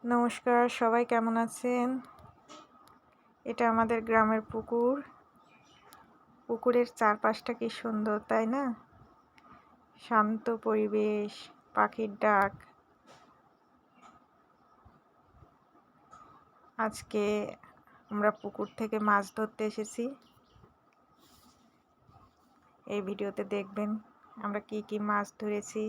নমস্কার, সবাই কেমন আছেন? এটা আমাদের গ্রামের পুকুর। পুকুরের চারপাশটা কি সুন্দর, তাই না? শান্ত পরিবেশ, পাখির ডাক। আজকে আমরা পুকুর থেকে মাছ ধরতে এসেছি। এই ভিডিওতে দেখবেন আমরা কি কি মাছ ধরেছি।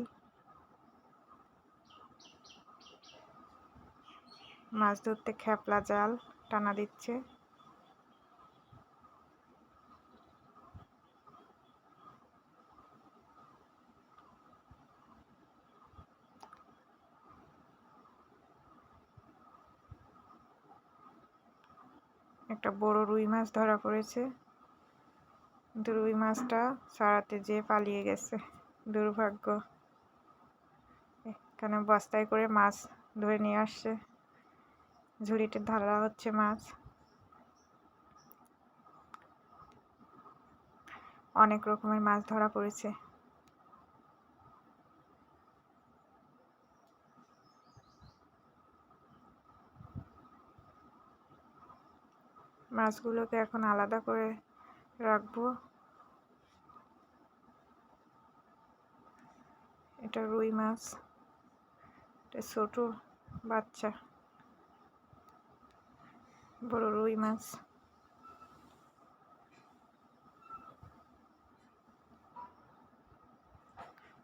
মাছ ধরতে খেপলা জাল টানা দিচ্ছে। একটা বড় রুই মাছ ধরা পড়েছে, কিন্তু রুই মাছটা ছাড়াতে যেয়ে পালিয়ে গেছে। দুর্ভাগ্য। এখানে বস্তায় করে মাছ ধরে নিয়ে আসছে, ঝুড়িতে ঢালা হচ্ছে মাছ। অনেক রকমের মাছ ধরা পড়েছে। মাছগুলোকে এখন আলাদা করে রাখবো। এটা রুই মাছ, এটা ছোট বাচ্চা। বড় রুই মাছ।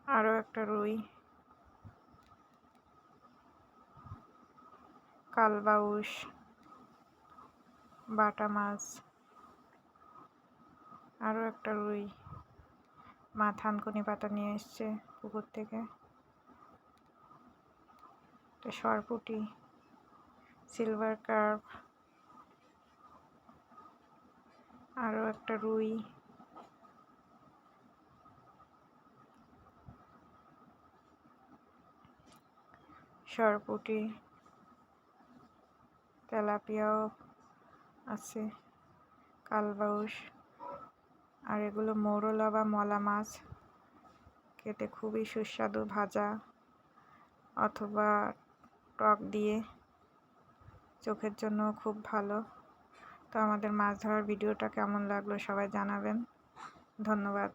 আরো একটা রুই। কালবাউস, বাটা মাছ। আরো একটা রুই। মা থানকুনি পাতা নিয়ে এসছে পুকুর থেকে। এটা সরপুঁটি, সিলভার কার্প। আরো একটা রুই। সরপুঁটি, তেলাপিয়াও আছে, কালবাউস। আর এগুলো মৌরলা বা মলা মাছ। খেতে খুবই সুস্বাদু, ভাজা অথবা টক দিয়ে। চোখের জন্য খুব ভালো। তো আমাদের মাছ ধরার ভিডিওটা কেমন লাগলো সবাই জানাবেন। ধন্যবাদ।